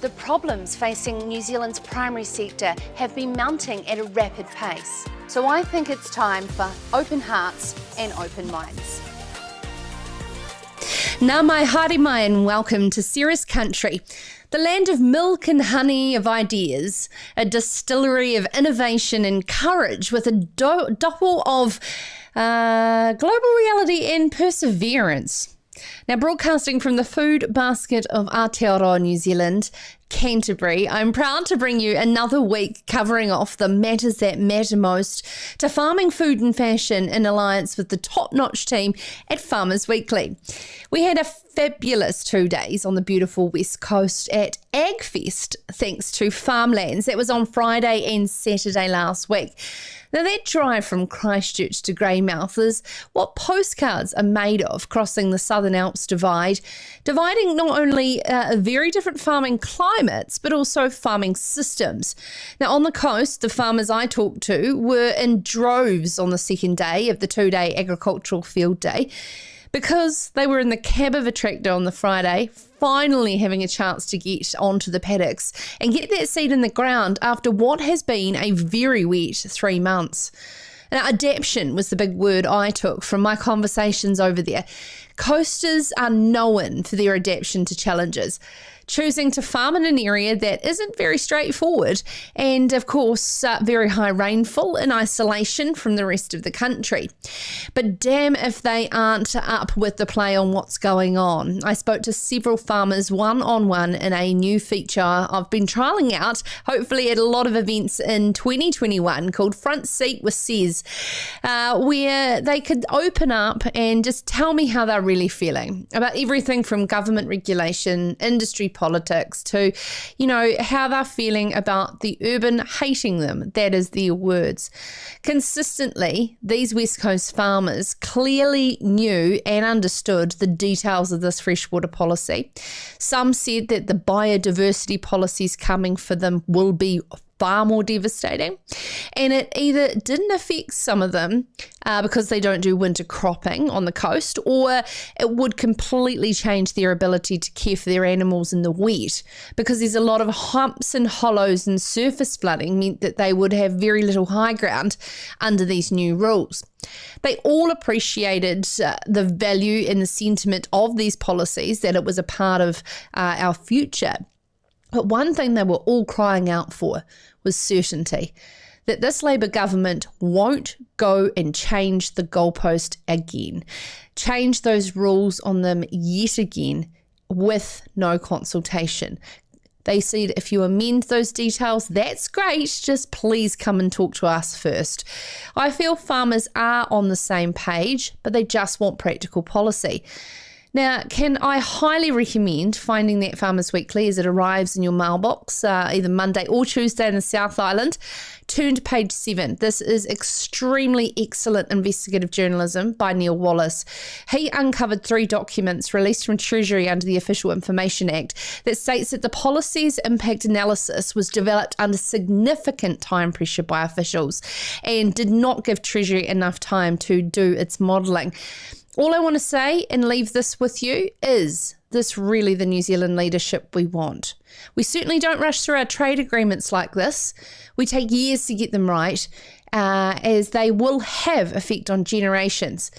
The problems facing New Zealand's primary sector have been mounting at a rapid pace. So I think it's time for open hearts and open minds. Nā mai haere mai and welcome to Sarah's Country, the land of milk and honey of ideas, a distillery of innovation and courage with a doppel of global reality and perseverance. Now, broadcasting from the food basket of Aotearoa, New Zealand, Canterbury, I'm proud to bring you another week covering off the matters that matter most to farming, food and fashion in alliance with the top-notch team at Farmers Weekly. We had a fabulous 2 days on the beautiful West Coast at AgFest, thanks to Farmlands. That was on Friday and Saturday last week. Now, that drive from Christchurch to Greymouth is what postcards are made of, crossing the Southern Alps divide, dividing not only very different farming climates, but also farming systems. Now, on the coast, the farmers I talked to were in droves on the second day of the 2-day agricultural field day, because they were in the cab of a tractor on the Friday, finally having a chance to get onto the paddocks and get that seed in the ground after what has been a very wet 3 months. Now, adaptation was the big word I took from my conversations over there. Coasters are known for their adaptation to challenges, choosing to farm in an area that isn't very straightforward and, of course, very high rainfall in isolation from the rest of the country. But damn if they aren't up with the play on what's going on. I spoke to several farmers one-on-one in a new feature I've been trialling out, hopefully at a lot of events in 2021, called Front Seat with Sez, where they could open up and just tell me how they're really feeling about everything from government regulation, industry politics to, how they're feeling about the urban hating them. That is their words. Consistently, these West Coast farmers clearly knew and understood the details of this freshwater policy. Some said that the biodiversity policies coming for them will be far more devastating, and it either didn't affect some of them because they don't do winter cropping on the coast, or it would completely change their ability to care for their animals in the wet, because there's a lot of humps and hollows and surface flooding meant that they would have very little high ground under these new rules. They all appreciated the value and the sentiment of these policies, that it was a part of our future. But one thing they were all crying out for was certainty, that this Labour government won't go and change the goalpost again, change those rules on them yet again with no consultation. They said, if you amend those details, that's great, just please come and talk to us first. I feel farmers are on the same page, but they just want practical policy. Now, can I highly recommend finding that Farmers Weekly as it arrives in your mailbox, either Monday or Tuesday in the South Island. Turn to page 7. This is extremely excellent investigative journalism by Neil Wallace. He uncovered 3 documents released from Treasury under the Official Information Act that states that the policy's impact analysis was developed under significant time pressure by officials and did not give Treasury enough time to do its modelling. All I want to say and leave this with you is this really the New Zealand leadership we want. We certainly don't rush through our trade agreements like this. We take years to get them right, as they will have effect on generations.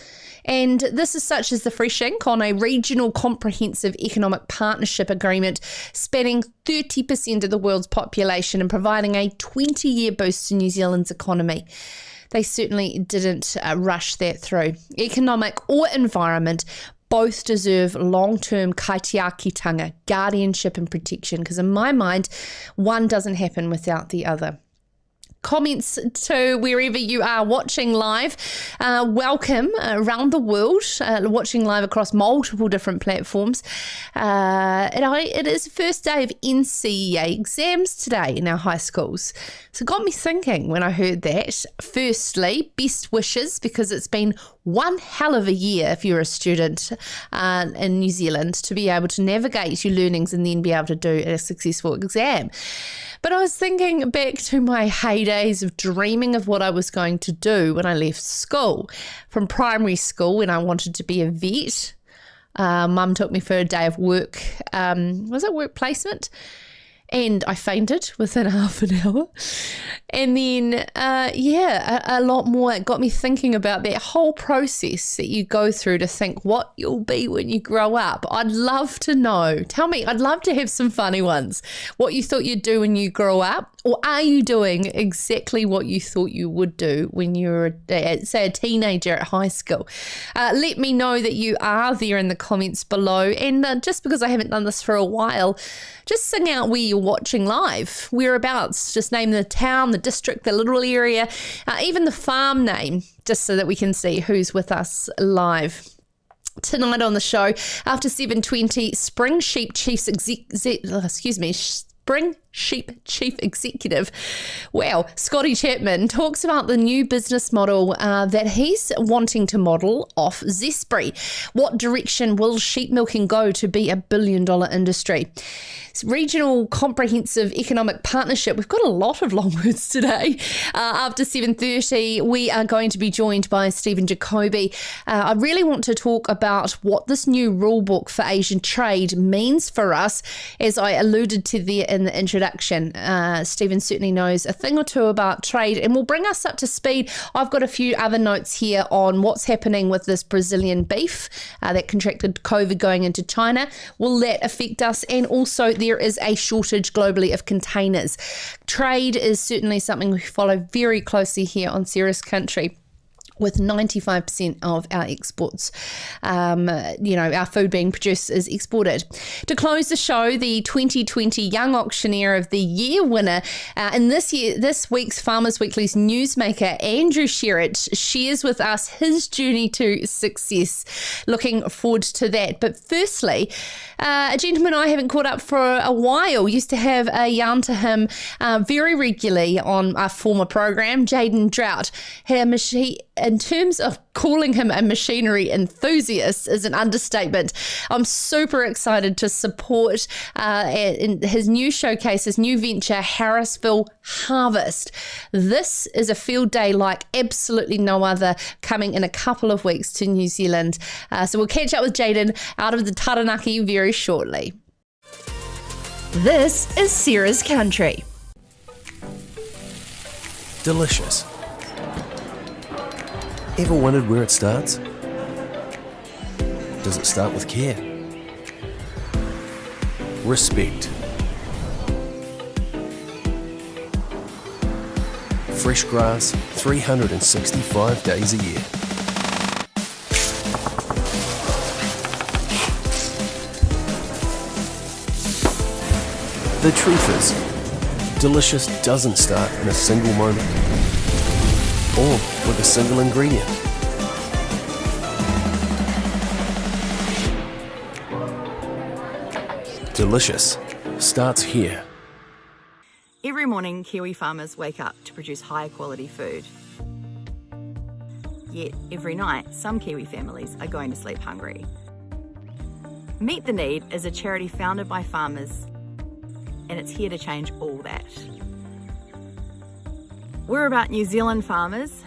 And this is such as the fresh ink on a regional comprehensive economic partnership agreement spanning 30% of the world's population and providing a 20-year boost to New Zealand's economy. They certainly didn't rush that through. Economic or environment, both deserve long-term kaitiakitanga, guardianship and protection, because in my mind, one doesn't happen without the other. Comments to wherever you are watching live. Welcome around the world, watching live across multiple different platforms. It is the first day of NCEA exams today in our high schools. So it got me thinking when I heard that. Firstly, best wishes, because it's been one hell of a year if you're a student in New Zealand to be able to navigate your learnings and then be able to do a successful exam. But I was thinking back to my heydays of dreaming of what I was going to do when I left school. From primary school, when I wanted to be a vet, Mum took me for a day of work. Was it work placement? and I fainted within half an hour. And then, a lot more. It got me thinking about that whole process that you go through to think what you'll be when you grow up. I'd love to know. Tell me, I'd love to have some funny ones. What you thought you'd do when you grow up, or are you doing exactly what you thought you would do when you were, say, a teenager at high school? Let me know that you are there in the comments below. And just because I haven't done this for a while, just sing out where you're watching live, whereabouts. Just name the town, the district, the little area, even the farm name, just so that we can see who's with us live. Tonight on the show, after 7:20, Spring Sheep Chief Executive, wow, Scottie Chapman talks about the new business model that he's wanting to model off Zespri. What direction will sheep milking go to be a billion-dollar industry? Regional Comprehensive Economic Partnership. We've got a lot of long words today. After 7:30, we are going to be joined by Stephen Jacobi. I really want to talk about what this new rule book for Asian trade means for us, as I alluded to there in the introduction. Stephen certainly knows a thing or two about trade and will bring us up to speed. I've got a few other notes here on what's happening with this Brazilian beef that contracted COVID going into China. Will that affect us? And also there is a shortage globally of containers. Trade is certainly something we follow very closely here on Serious Country, with 95% of our exports, our food being produced is exported. To close the show, the 2020 Young Auctioneer of the Year winner, and this week's Farmers Weekly's newsmaker, Andrew Sherratt, shares with us his journey to success. Looking forward to that. But firstly, a gentleman I haven't caught up for a while, used to have a yarn to him very regularly on our former program, Jaiden Drought. In terms of calling him a machinery enthusiast is an understatement. I'm super excited to support in his new showcase, his new venture, Harrisville Harvest. This is a field day like absolutely no other, coming in a couple of weeks to New Zealand. So we'll catch up with Jaiden out of the Taranaki very shortly. This is Sarah's Country. Delicious. Ever wondered where it starts? Does it start with care? Respect. Fresh grass 365 days a year. The truth is, delicious doesn't start in a single moment or with a single ingredient. Delicious starts here. Every morning, Kiwi farmers wake up to produce high quality food. Yet, every night, some Kiwi families are going to sleep hungry. Meet the Need is a charity founded by farmers, and it's here to change all that. We're about New Zealand farmers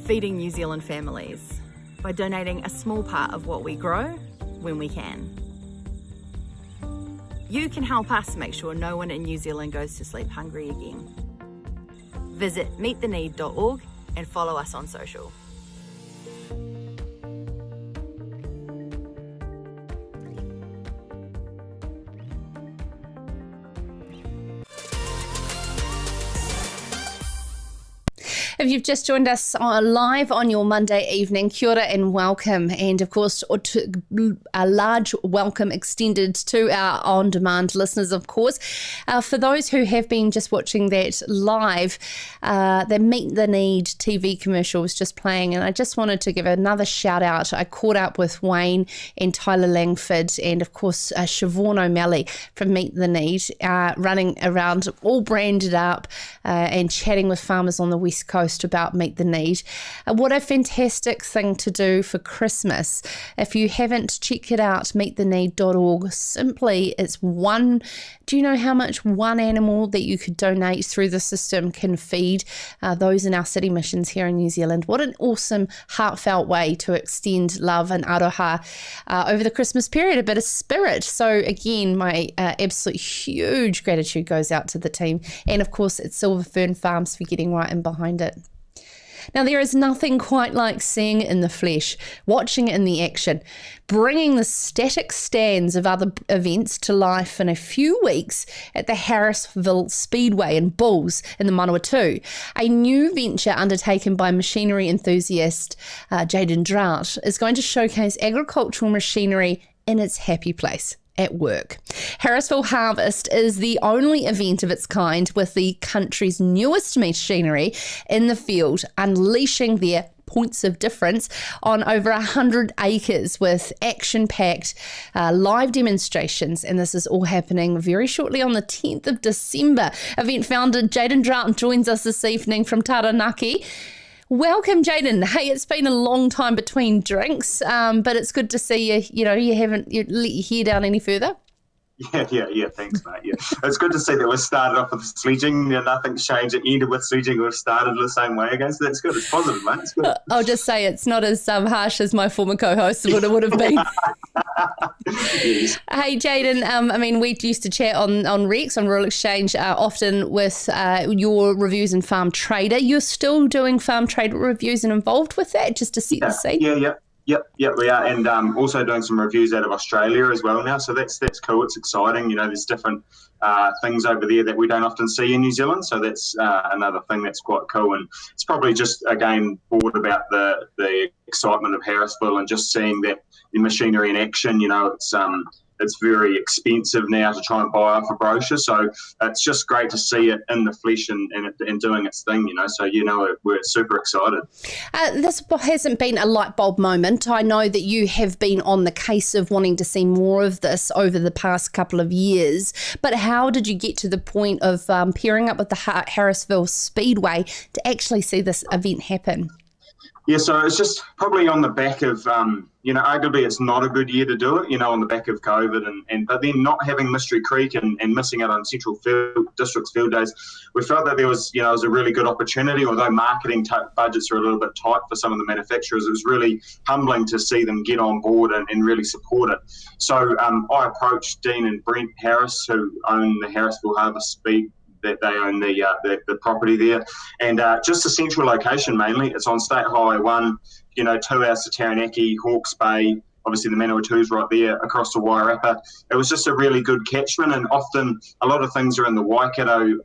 feeding New Zealand families by donating a small part of what we grow when we can. You can help us make sure no one in New Zealand goes to sleep hungry again. Visit meettheneed.org and follow us on social. If you've just joined us live on your Monday evening, kia ora and welcome. And of course, a large welcome extended to our on-demand listeners, of course. For those who have been just watching that live, the Meet the Need TV commercial was just playing, and I just wanted to give another shout out. I caught up with Wayne and Tyler Langford and, of course, Siobhan O'Malley from Meet the Need, running around all branded up and chatting with farmers on the West Coast. post about Meet the Need. What a fantastic thing to do for Christmas. If you haven't, check it out, meettheneed.org. Simply, it's one, do you know how much one animal that you could donate through the system can feed those in our city missions here in New Zealand? What an awesome, heartfelt way to extend love and aroha over the Christmas period, a bit of spirit. So again, my absolute huge gratitude goes out to the team, and of course it's Silver Fern Farms for getting right in behind it. Now, there is nothing quite like seeing it in the flesh, watching it in the action, bringing the static stands of other events to life in a few weeks at the Harrisville Speedway in Bulls in the Manawatu. A new venture undertaken by machinery enthusiast Jaiden Drought is going to showcase agricultural machinery in its happy place, at work. Harrisville Harvest is the only event of its kind with the country's newest machinery in the field, unleashing their points of difference on over 100 acres with action-packed live demonstrations, and this is all happening very shortly on the 10th of December. Event founder Jaiden Drought joins us this evening from Taranaki. Welcome, Jaiden. Hey, it's been a long time between drinks, but it's good to see you. You know, you haven't let your hair down any further. Yeah. Thanks, mate. Yeah, it's good to see that we started off with sledging. Nothing's changed. It ended with sledging. We've started the same way again, so that's good. It's positive, mate. It's good. I'll just say it's not as harsh as my former co-host would have been. Yes. Hey, Jaiden. I mean, we used to chat on Rex, on Rural Exchange, often with your reviews in Farm Trader. You're still doing Farm Trader reviews and involved with that, just to set the scene? Yep, we are, and also doing some reviews out of Australia as well now. So that's cool. It's exciting. You know, there's different things over there that we don't often see in New Zealand. So that's another thing that's quite cool. And it's probably just again brought about the excitement of Harrisville and just seeing that the machinery in action. You know, it's very expensive now to try and buy off a brochure. So it's just great to see it in the flesh and doing its thing, you know. So, you know, we're super excited. This hasn't been a light bulb moment. I know that you have been on the case of wanting to see more of this over the past couple of years. But how did you get to the point of pairing up with the Harrisville Speedway to actually see this event happen? Yeah, so it's just probably on the back of, you know, arguably it's not a good year to do it, you know, on the back of COVID but then not having Mystery Creek and missing out on Central District's field days, we felt that there was, you know, it was a really good opportunity, although marketing budgets are a little bit tight for some of the manufacturers. It was really humbling to see them get on board and really support it. So I approached Dean and Brent Harris, who own the Harrisville Harvest Speed, that they own the property there, and just a central location mainly. It's on State Highway 1, you know, 2 hours to Taranaki, Hawke's Bay, obviously the Manawatu's right there across to Wairarapa. It was just a really good catchment, and often a lot of things are in the Waikato,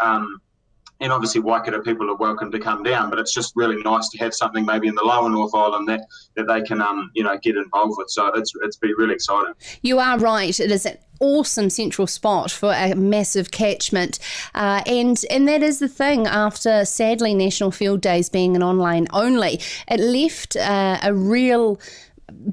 and obviously Waikato people are welcome to come down, but it's just really nice to have something maybe in the lower North Island that they can, you know, get involved with. So it's been really exciting. You are right. It is an awesome central spot for a massive catchment. And that is the thing. After, sadly, National Field Days being an online only, it left a real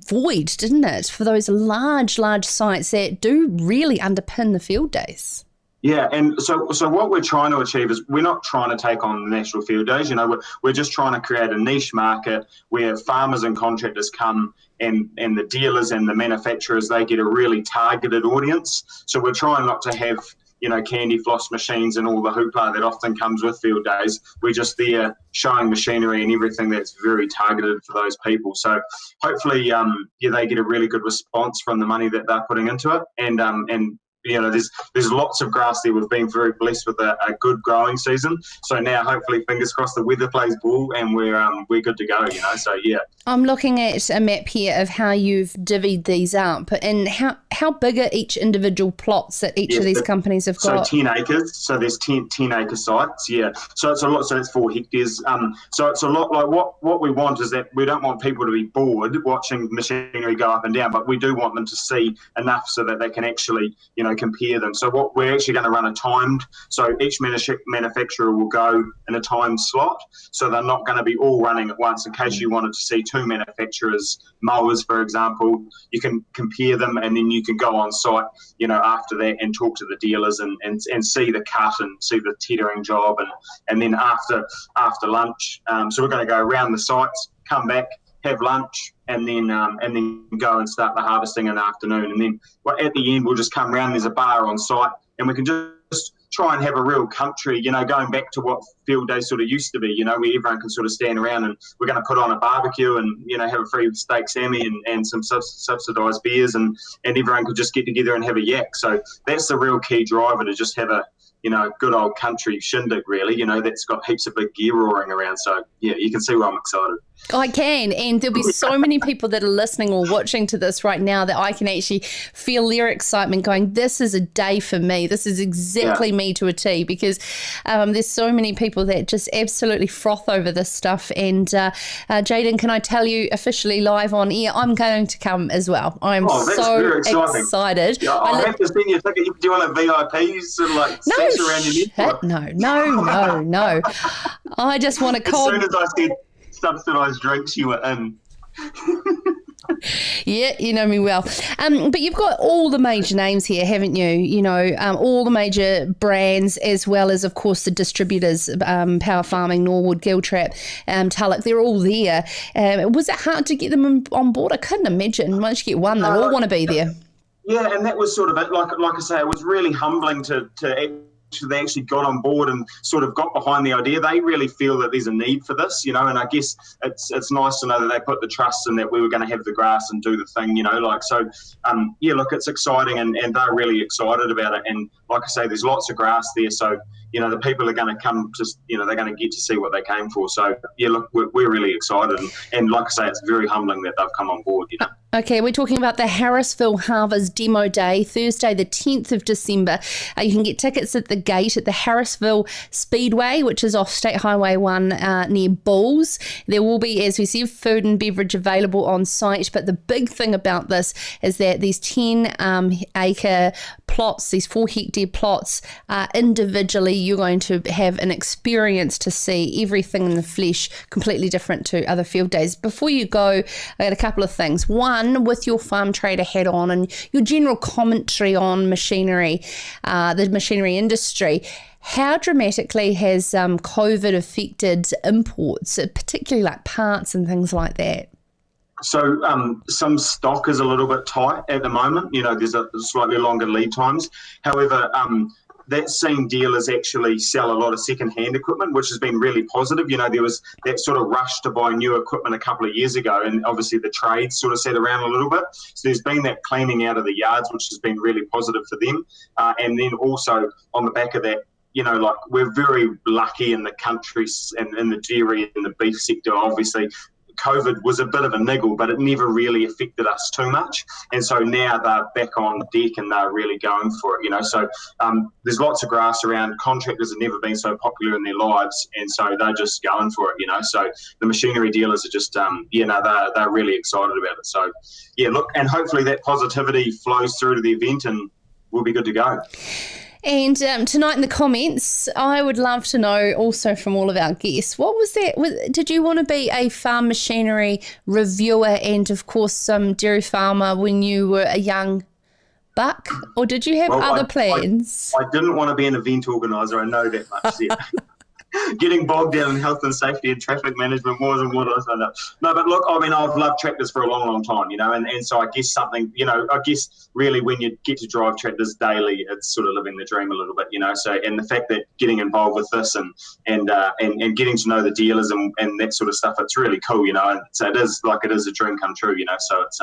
void, didn't it, for those large sites that do really underpin the field days. Yeah, and so what we're trying to achieve is we're not trying to take on the National Field Days. You know, we're just trying to create a niche market where farmers and contractors come and the dealers and the manufacturers, they get a really targeted audience. So we're trying not to have, you know, candy floss machines and all the hoopla that often comes with field days. We're just there showing machinery and everything that's very targeted for those people. So hopefully, they get a really good response from the money that they're putting into it. And you know, there's lots of grass there. We've been very blessed with a good growing season. So now, hopefully, fingers crossed, the weather plays ball and we're good to go. You know, so yeah. I'm looking at a map here of how you've divvied these up and how big are each individual plots that each of these companies have got. So 10 acres. So there's 10 acre sites. Yeah. So it's a lot. So that's 4 hectares. So it's a lot. Like what we want is that we don't want people to be bored watching machinery go up and down, but we do want them to see enough so that they can actually, you know, compare them. So what we're actually going to run a timed, so each manufacturer will go in a timed slot, so they're not going to be all running at once. In case you wanted to see two manufacturers' mowers, for example, you can compare them, and then you can go on site, after that and talk to the dealers and see the cut and see the tethering job, and then after lunch, so we're going to go around the sites, come back, have lunch, and then go and start the harvesting in the afternoon. And then at the end, we'll just come round. There's a bar on site, and we can just try and have a real country, going back to what field day sort of used to be, where everyone can sort of stand around, and we're going to put on a barbecue and, have a free steak sammy and some subsidised beers, and everyone could just get together and have a yak. So that's the real key driver, to just have a, good old country shindig, really, that's got heaps of big gear roaring around. So, yeah, you can see why I'm excited. I can, and there'll be so many people that are listening or watching to this right now that I can actually feel their excitement going, this is a day for me. This is exactly me to a T, because there's so many people that just absolutely froth over this stuff. And Jaiden, can I tell you officially live on air, I'm going to come as well. I'm so excited. Yeah, I'll have to send you a ticket. Do you want a VIP sort of like seats around your neck? No. I just want to call. As soon as I said subsidised drinks, you were in. Yeah, you know me well. But you've got all the major names here, haven't you? All the major brands, as well as, of course, the distributors, Power Farming, Norwood, Giltrap, Tulloch, they're all there. Was it hard to get them on board? I couldn't imagine. Once you get one, they'll all want to be there. Yeah, and that was sort of it. Like I say, it was really humbling to they actually got on board and sort of got behind the idea. They really feel that there's a need for this, and I guess it's nice to know that they put the trust in that we were going to have the grass and do the thing, look, it's exciting, and they're really excited about it. And like I say, there's lots of grass there, so the people are going to come to, they're going to get to see what they came for. So yeah, look, we're really excited, and like I say, it's very humbling that they've come on board. Okay, we're talking about the Harrisville Harvest Demo Day, Thursday the 10th of December. You can get tickets at the gate at the Harrisville Speedway, which is off State Highway 1 near Bulls. There will be, as we said, food and beverage available on site, but the big thing about this is that these 10-acre plots, these 4-hectare plots, individually you're going to have an experience to see everything in the flesh, completely different to other field days. Before you go, I got a couple of things. One, with your farm trader hat on and your general commentary on machinery, the machinery industry, how dramatically has COVID affected imports, particularly like parts and things like that? So some stock is a little bit tight at the moment. There's a slightly longer lead times. However, that's seen dealers actually sell a lot of second-hand equipment, which has been really positive. There was that sort of rush to buy new equipment a couple of years ago, and obviously the trades sort of sat around a little bit. So there's been that cleaning out of the yards, which has been really positive for them. And then also on the back of that, we're very lucky in the countries and in the dairy and the beef sector, obviously. COVID was a bit of a niggle, but it never really affected us too much. And so now they're back on deck and they're really going for it, So there's lots of grass around. Contractors have never been so popular in their lives, and so they're just going for it, So the machinery dealers are just, they're really excited about it. So, yeah, look, and hopefully that positivity flows through to the event and we'll be good to go. And tonight in the comments, I would love to know also from all of our guests, what was that? Did you want to be a farm machinery reviewer and, of course, some dairy farmer when you were a young buck? Or did you have other plans? I didn't want to be an event organiser. I know that much. Yeah. Getting bogged down in health and safety and traffic management more than what I signed up. No, but look, I've loved tractors for a long, long time, and so I guess something, I guess really when you get to drive tractors daily, it's sort of living the dream a little bit, So, and the fact that getting involved with this and getting to know the dealers and that sort of stuff, it's really cool, and so it is a dream come true, So it's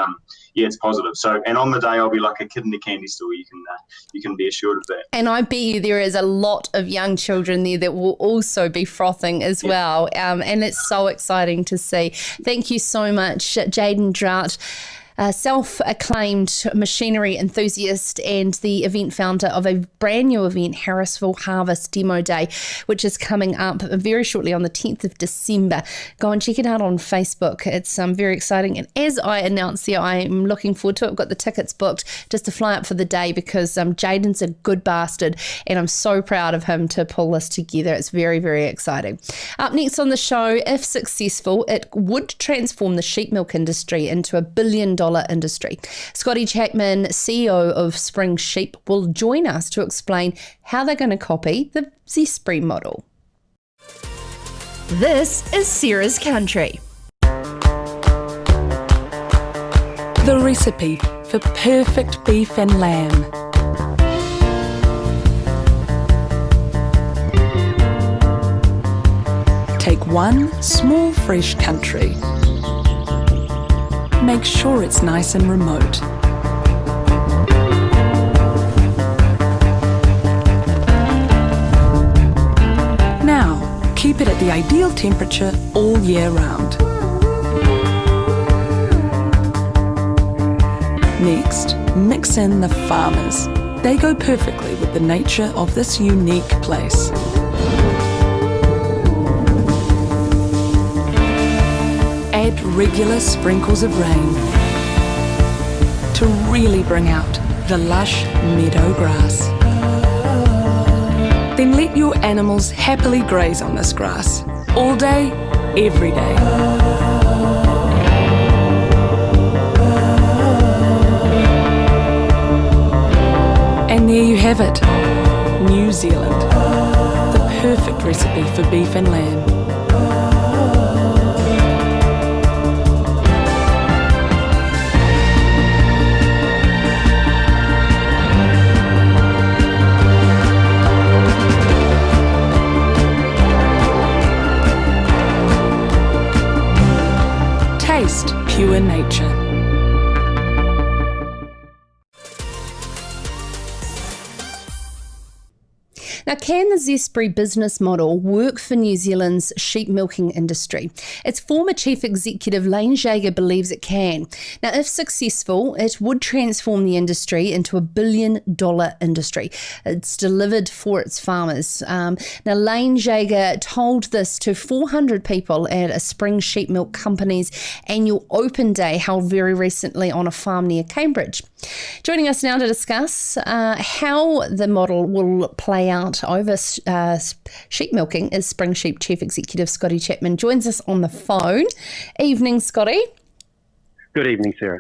it's positive. So, and on the day I'll be like a kid in the candy store. You can be assured of that. And I bet you there is a lot of young children there that will also be frothing as well. And it's so exciting to see. Thank you so much, Jaiden Drought, a self-acclaimed machinery enthusiast and the event founder of a brand new event, Harrisville Harvest Demo Day, which is coming up very shortly on the 10th of December. Go and check it out on Facebook. It's very exciting. And as I announced there, I'm looking forward to it. I've got the tickets booked just to fly up for the day because Jaiden's a good bastard and I'm so proud of him to pull this together. It's very, very exciting. Up next on the show, if successful, it would transform the sheep milk industry into a $1 billion industry. Scottie Chapman, CEO of Spring Sheep, will join us to explain how they're going to copy the Zespri model. This is Sarah's Country. The recipe for perfect beef and lamb. Take one small fresh country. Make sure it's nice and remote. Now, keep it at the ideal temperature all year round. Next, mix in the farmers. They go perfectly with the nature of this unique place. Add regular sprinkles of rain to really bring out the lush meadow grass. Then let your animals happily graze on this grass all day, every day. And there you have it, New Zealand, the perfect recipe for beef and lamb. Taste pure nature. Now, can the Zespri business model work for New Zealand's sheep milking industry? Its former chief executive, Lane Jager, believes it can. Now, if successful, it would transform the industry into a $1 billion industry. It's delivered for its farmers. Now, Lane Jager told this to 400 people at a Spring Sheep Milk Company's annual open day held very recently on a farm near Cambridge. Joining us now to discuss how the model will play out over sheep milking is Spring Sheep Chief Executive Scottie Chapman. Joins us on the phone. Evening, Scottie. Good evening, Sarah.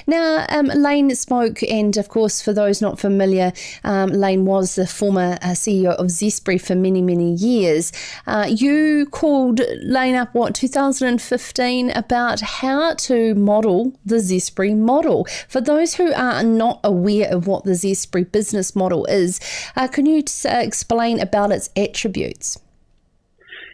Now, Lane spoke, and of course, for those not familiar, Lane was the former CEO of Zespri for many, many years. You called Lane up, 2015, about how to model the Zespri model. For those who are not aware of what the Zespri business model is, can you explain about its attributes?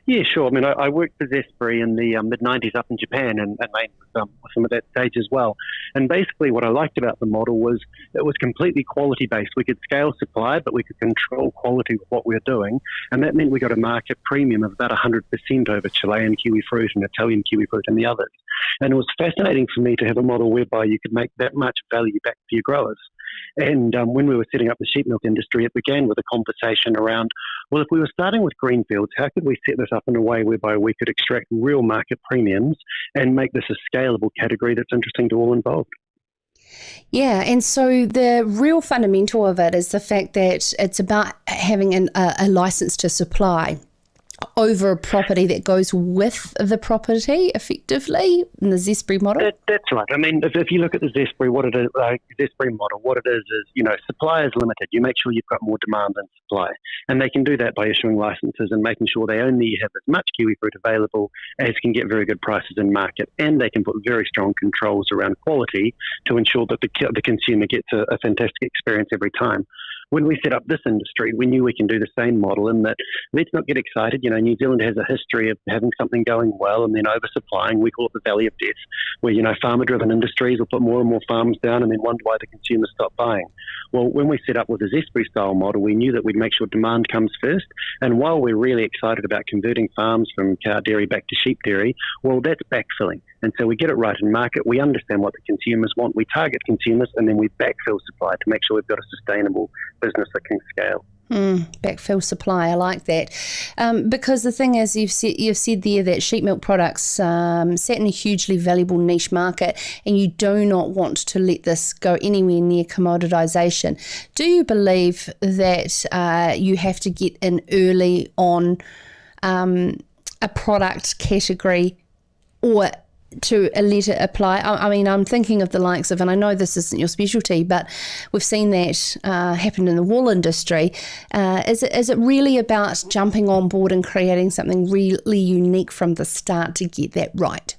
Yeah, sure. I mean, I worked for Zespri in the mid-90s up in Japan and Lane was some of that stage as well. And basically what I liked about the model was it was completely quality-based. We could scale supply, but we could control quality with what we were doing. And that meant we got a market premium of about 100% over Chilean kiwi fruit and Italian kiwi fruit and the others. And it was fascinating for me to have a model whereby you could make that much value back to your growers. And when we were setting up the sheep milk industry, it began with a conversation around, well, if we were starting with greenfields, how could we set this up in a way whereby we could extract real market premiums and make this a scalable category that's interesting to all involved? Yeah, and so the real fundamental of it is the fact that it's about having a license to supply over a property that goes with the property, effectively, in the Zespri model? That's right. I mean, if you look at the Zespri, Zespri model, what it is, supply is limited. You make sure you've got more demand than supply. And they can do that by issuing licenses and making sure they only have as much kiwi fruit available as can get very good prices in market. And they can put very strong controls around quality to ensure that the consumer gets a fantastic experience every time. when we set up this industry, we knew we can do the same model in that let's not get excited. You know, New Zealand has a history of having something going well and then oversupplying. We call it the Valley of Death, where, you know, farmer-driven industries will put more and more farms down and then wonder why the consumers stop buying. Well, when we set up with the Zespri-style model, we knew that we'd make sure demand comes first. And while we're really excited about converting farms from cow dairy back to sheep dairy, well, that's backfilling. And so we get it right in market. We understand what the consumers want. We target consumers, and then we backfill supply to make sure we've got a sustainable business that can scale. Backfill supply, I like that. Because the thing is, you've said there that sheep milk products sat in a hugely valuable niche market, and you do not want to let this go anywhere near commoditisation. Do you believe that you have to get in early on a product category, or to let it apply? I mean, I'm thinking of the likes of, and I know this isn't your specialty, but we've seen that happen in the wool industry. Is it really about jumping on board and creating something really unique from the start to get that right?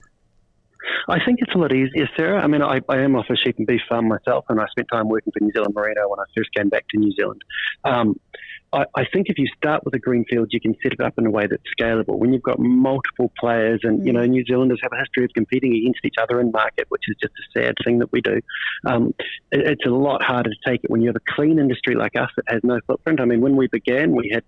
I think it's a lot easier, Sarah. I mean, I am off a sheep and beef farm myself, and I spent time working for New Zealand Merino when I first came back to New Zealand. I think if you start with a greenfield, you can set it up in a way that's scalable. When you've got multiple players, and, you know, New Zealanders have a history of competing against each other in market, which is just a sad thing that we do. It's a lot harder to take it when you have a clean industry like us that has no footprint. I mean, when we began, we had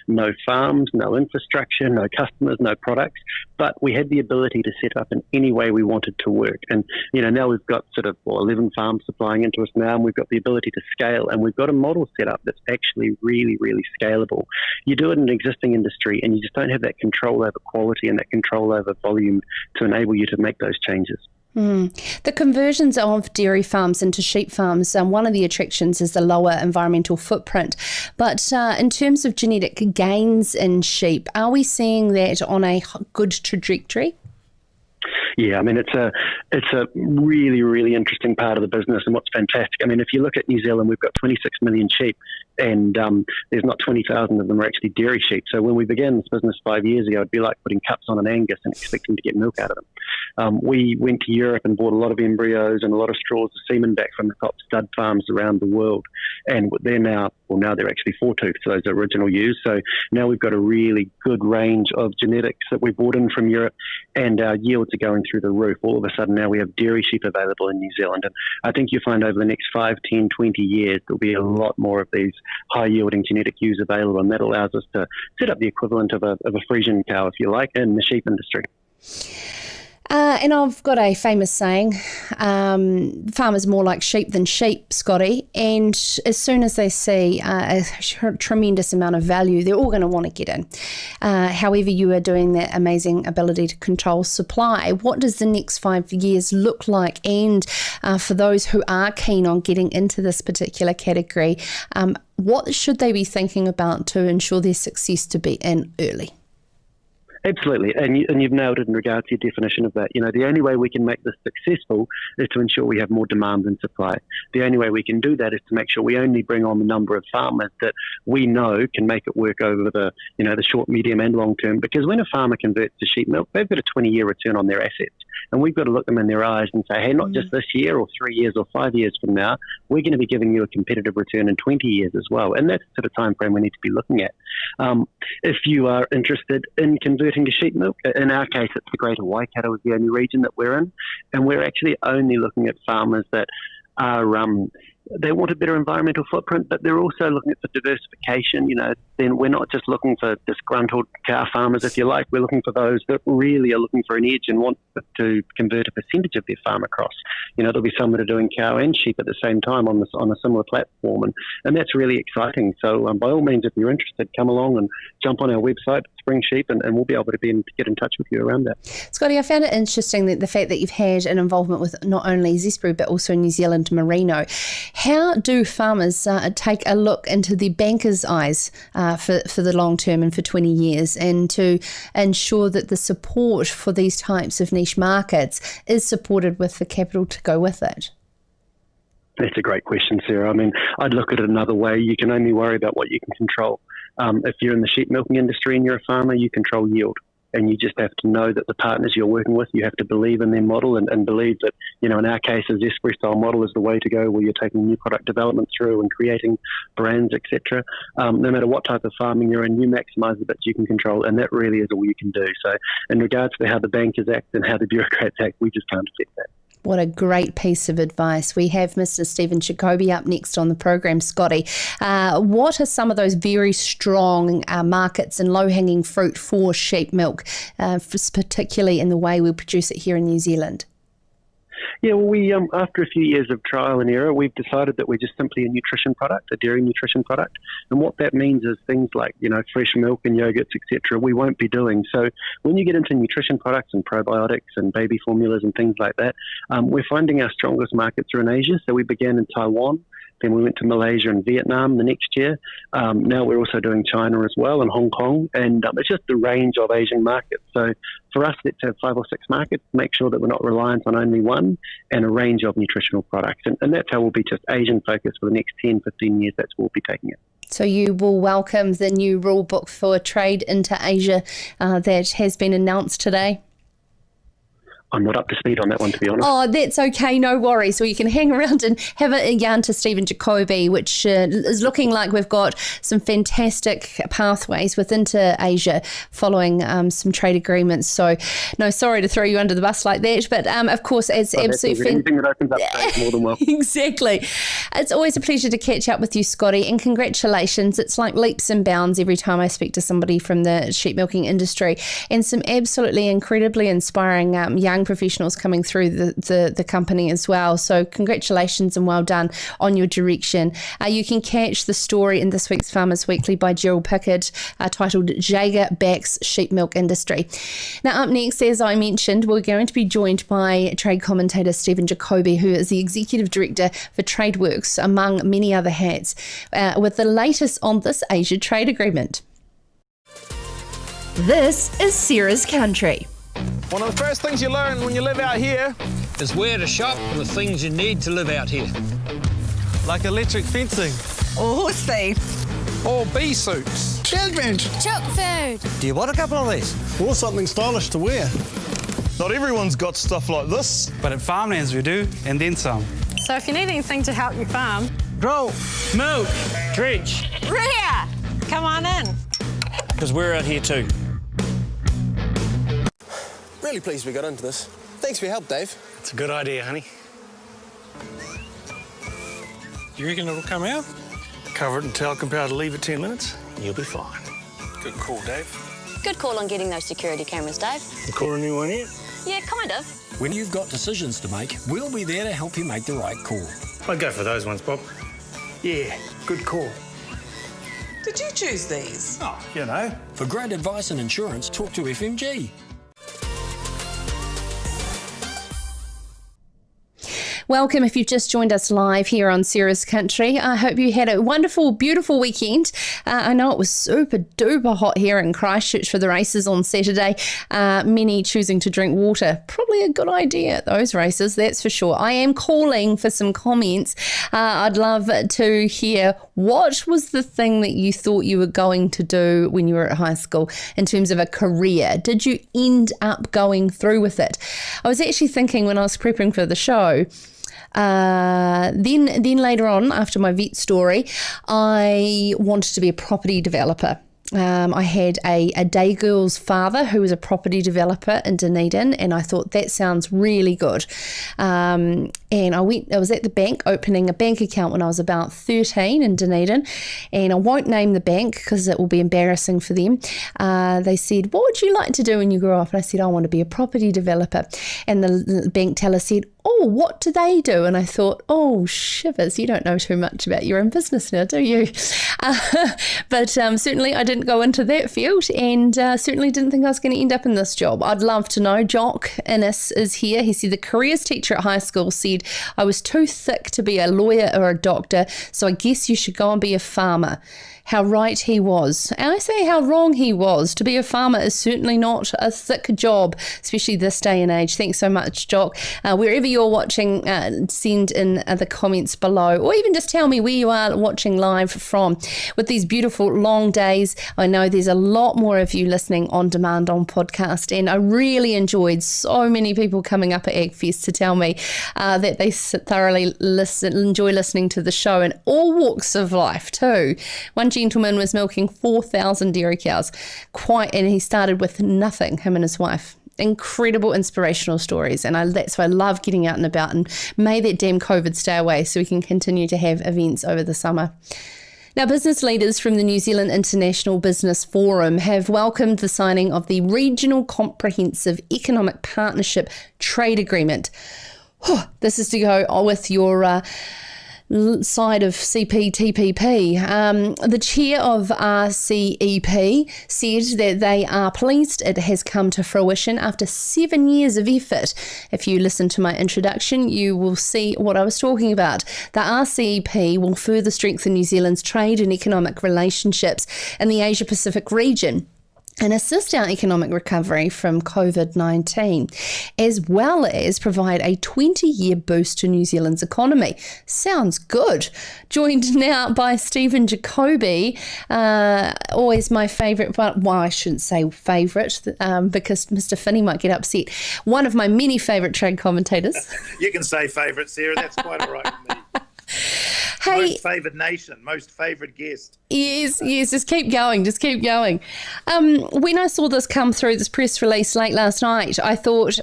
no farms, no infrastructure, no customers, no products, but we had the ability to set up in any way we wanted to work. And, you know, now we've got 11 farms supplying into us now, and we've got the ability to scale, and we've got a model set up that's actually really scalable. You do it in an existing industry, and you just don't have that control over quality and that control over volume to enable you to make those changes. The conversions of dairy farms into sheep farms, one of the attractions is the lower environmental footprint. But in terms of genetic gains in sheep, are we seeing that on a good trajectory? Yeah, I mean, it's a really, really interesting part of the business, and what's fantastic. I mean, if you look at New Zealand, we've got 26 million sheep, and there's not 20,000 of them are actually dairy sheep. So when we began this business 5 years ago, it'd be like putting cups on an Angus and expecting to get milk out of them. We went to Europe and bought a lot of embryos and a lot of straws of semen back from the top stud farms around the world, and now they're actually 4-tooth, so those are original ewes. So now we've got a really good range of genetics that we brought in from Europe, and our yields are going through the roof. All of a sudden now we have dairy sheep available in New Zealand, and I think you'll find over the next 5, 10, 20 years there'll be a lot more of these high-yielding genetic ewes available, and that allows us to set up the equivalent of a Friesian cow, if you like, in the sheep industry. And I've got a famous saying, farmers more like sheep than sheep, Scottie, and as soon as they see a tremendous amount of value, they're all going to want to get in. However, you are doing that amazing ability to control supply. What does the next 5 years look like? And for those who are keen on getting into this particular category, what should they be thinking about to ensure their success to be in early? Absolutely, and you've nailed it in regards to your definition of that. You know, the only way we can make this successful is to ensure we have more demand than supply. The only way we can do that is to make sure we only bring on the number of farmers that we know can make it work over the short, medium, and long term. Because when a farmer converts to sheep milk, they've got a 20-year return on their assets, and we've got to look them in their eyes and say, hey, not just this year or 3 years or 5 years from now, we're going to be giving you a competitive return in 20 years as well. And that's the sort of time frame we need to be looking at. If you are interested in converting to sheep milk, in our case, it's the Greater Waikato is the only region that we're in, and we're actually only looking at farmers that are they want a better environmental footprint, but they're also looking at the diversification. You know, then we're not just looking for disgruntled cow farmers, if you like. We're looking for those that really are looking for an edge and want to convert a percentage of their farm across. You know, there'll be some that are doing cow and sheep at the same time on a similar platform, and that's really exciting. So by all means, if you're interested, come along and jump on our website, Spring Sheep, and we'll be able to get in touch with you around that. Scottie, I found it interesting that the fact that you've had an involvement with not only Zespri but also New Zealand Merino. How do farmers take a look into their bankers' eyes for the long term and for 20 years, and to ensure that the support for these types of niche markets is supported with the capital to go with it? That's a great question, Sarah. I mean, I'd look at it another way. You can only worry about what you can control. If you're in the sheep milking industry and you're a farmer, you control yield. and you just have to know that the partners you're working with, you have to believe in their model and believe that, in our case, a Zespri style model is the way to go, where you're taking new product development through and creating brands, etc. No matter what type of farming you're in, you maximise the bits you can control, and that really is all you can do. So in regards to how the bankers act and how the bureaucrats act, we just can't affect that. What a great piece of advice. We have Mr. Stephen Jacobi up next on the program, Scottie. What are some of those very strong markets and low-hanging fruit for sheep milk, particularly in the way we produce it here in New Zealand? Yeah, well, we after a few years of trial and error, we've decided that we're just simply a nutrition product, a dairy nutrition product. And what that means is things like, fresh milk and yogurts, etc., we won't be doing. So when you get into nutrition products and probiotics and baby formulas and things like that, we're finding our strongest markets are in Asia. So we began in Taiwan. Then we went to Malaysia and Vietnam the next year. Now we're also doing China as well and Hong Kong. And it's just the range of Asian markets. So for us, let's have 5 or 6 markets, make sure that we're not reliant on only one, and a range of nutritional products. And that's how we'll be just Asian focused for the next 10, 15 years. That's where we'll be taking it. So you will welcome the new rule book for trade into Asia that has been announced today? I'm not up to speed on that one, to be honest. Oh, that's okay, no worries. So you can hang around and have a yarn to Stephen Jacobi, which is looking like we've got some fantastic pathways into Asia following some trade agreements. So, no, sorry to throw you under the bus like that, but of course, it's absolutely anything that opens up trade, more than welcome. Exactly. It's always a pleasure to catch up with you, Scottie, and congratulations. It's like leaps and bounds every time I speak to somebody from the sheep milking industry, and some absolutely incredibly inspiring young professionals coming through the company as well. So congratulations and well done on your direction. You can catch the story in this week's Farmers Weekly by Gerald Pickard, titled Jaeger Backs Sheep Milk Industry. Now up next, as I mentioned, we're going to be joined by trade commentator Stephen Jacobi, who is the Executive Director for TradeWorks, among many other hats, with the latest on this Asia trade agreement. This is Sarah's Country. One of the first things you learn when you live out here is where to shop for the things you need to live out here. like electric fencing, Or horse thief. or bee suits. Children, Chook food. Do you want a couple of these? or something stylish to wear. Not everyone's got stuff like this. But at Farmlands we do, and then some. So if you need anything to help you farm, Grow, Milk! Dredge! Rhea, come on in. Because we're out here too. Really pleased we got into this. Thanks for your help, Dave. It's a good idea, honey. you reckon it'll come out? Cover it in talcum powder, leave it 10 minutes, and you'll be fine. Good call, Dave. Good call on getting those security cameras, Dave. You caught a new one yet? Yeah, kind of. When you've got decisions to make, we'll be there to help you make the right call. I'd go for those ones, Bob. Yeah, good call. Did you choose these? Oh, you know. For great advice and insurance, talk to FMG. Welcome if you've just joined us live here on Sarah's Country. I hope you had a wonderful, beautiful weekend. I know it was super duper hot here in Christchurch for the races on Saturday. Many choosing to drink water. Probably a good idea at those races, that's for sure. I am calling for some comments. I'd love to hear what was the thing that you thought you were going to do when you were at high school in terms of a career. Did you end up going through with it? I was actually thinking when I was prepping for the show, then later on, after my vet story, I wanted to be a property developer. I had a day girl's father who was a property developer in Dunedin, and I thought that sounds really good. And I was at the bank opening a bank account when I was about 13 in Dunedin, and I won't name the bank because it will be embarrassing for them. They said, "What would you like to do when you grow up?" And I said, "I want to be a property developer." And the bank teller said, "Oh, what do they do?" And I thought, oh, shivers, you don't know too much about your own business now, do you? But certainly I didn't go into that field, and certainly didn't think I was going to end up in this job. I'd love to know. Jock Innes is here. He said the careers teacher at high school said I was too thick to be a lawyer or a doctor, so I guess you should go and be a farmer. How right he was. And I say how wrong he was. To be a farmer is certainly not a thick job, especially this day and age. Thanks so much, Jock. Wherever you're watching, send in the comments below, or even just tell me where you are watching live from. With these beautiful long days, I know there's a lot more of you listening on demand on podcast, and I really enjoyed so many people coming up at AgFest to tell me that they thoroughly enjoy listening to the show in all walks of life too. One gentleman was milking 4,000 dairy cows, and he started with nothing, him and his wife. Incredible inspirational stories, and that's why I love getting out and about, and may that damn COVID stay away so we can continue to have events over the summer. Now, business leaders from the New Zealand International Business Forum have welcomed the signing of the Regional Comprehensive Economic Partnership Trade Agreement. This is to go with your side of CPTPP. The chair of RCEP said that they are pleased it has come to fruition after 7 years of effort. If you listen to my introduction, you will see what I was talking about. The RCEP will further strengthen New Zealand's trade and economic relationships in the Asia Pacific region and assist our economic recovery from COVID-19, as well as provide a 20-year boost to New Zealand's economy. Sounds good. Joined now by Stephen Jacobi, always my favourite, well, I shouldn't say favourite, because Mr. Finney might get upset. One of my many favourite trade commentators. You can say favourite, Sarah, that's quite all right with me. Hey, most favoured nation, most favoured guest. Yes, just keep going. When I saw this come through, this press release late last night, I thought,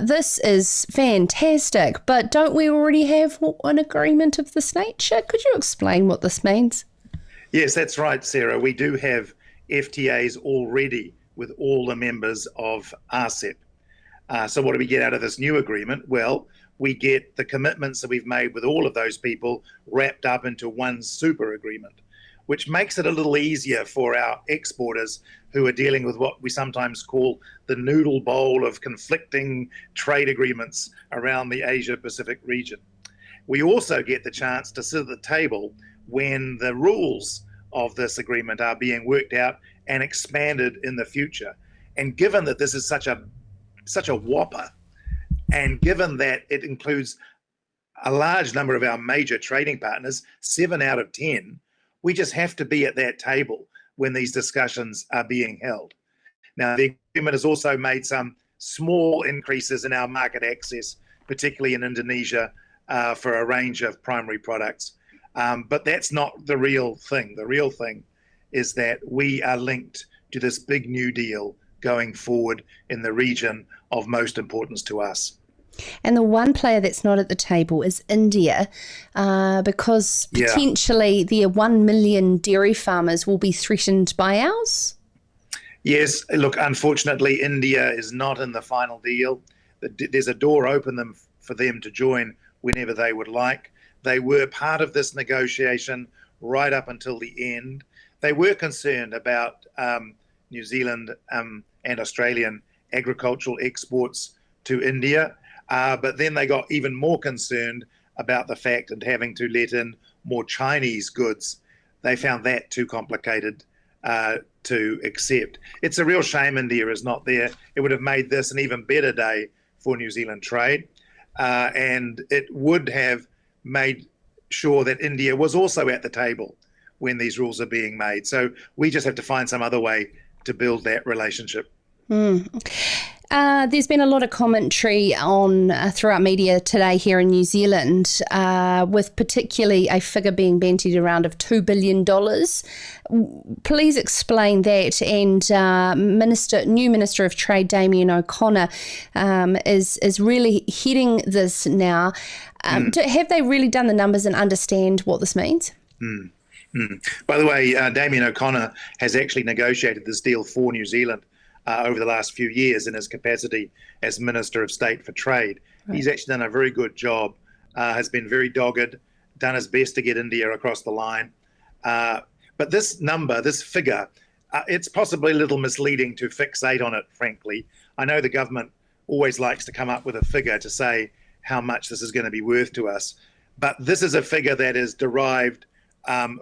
this is fantastic, but don't we already have an agreement of this nature? Could you explain what this means? Yes, that's right, Sarah. We do have FTAs already with all the members of RCEP. So what do we get out of this new agreement? Well, we get the commitments that we've made with all of those people wrapped up into one super agreement, which makes it a little easier for our exporters who are dealing with what we sometimes call the noodle bowl of conflicting trade agreements around the Asia Pacific region. We also get the chance to sit at the table when the rules of this agreement are being worked out and expanded in the future. And given that this is such a whopper, and given that it includes a large number of our major trading partners, 7 out of 10, we just have to be at that table when these discussions are being held. Now, the agreement has also made some small increases in our market access, particularly in Indonesia, for a range of primary products. But that's not the real thing. The real thing is that we are linked to this big new deal going forward in the region of most importance to us. And the one player that's not at the table is India, because potentially their 1 million dairy farmers will be threatened by ours? Yes, look, unfortunately, India is not in the final deal. There's a door open for them to join whenever they would like. They were part of this negotiation right up until the end. They were concerned about New Zealand and Australian agricultural exports to India. But then they got even more concerned about the fact and having to let in more Chinese goods. They found that too complicated to accept. It's a real shame India is not there. It would have made this an even better day for New Zealand trade. And it would have made sure that India was also at the table when these rules are being made. So we just have to find some other way to build that relationship. There's been a lot of commentary on throughout media today here in New Zealand, with particularly a figure being bandied around of $2 billion. Please explain that. And new Minister of Trade, Damien O'Connor, is really heading this now. Have they really done the numbers and understand what this means? By the way, Damien O'Connor has actually negotiated this deal for New Zealand over the last few years in his capacity as Minister of State for Trade. Right. He's actually done a very good job, has been very dogged, done his best to get India across the line. But this number, this figure, it's possibly a little misleading to fixate on it, frankly. I know the government always likes to come up with a figure to say how much this is going to be worth to us. But this is a figure that is derived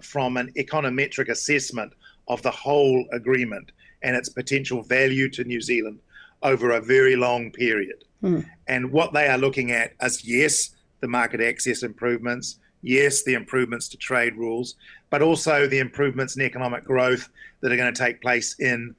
from an econometric assessment of the whole agreement and its potential value to New Zealand over a very long period. And what they are looking at is, yes, the market access improvements, yes, the improvements to trade rules, but also the improvements in economic growth that are going to take place in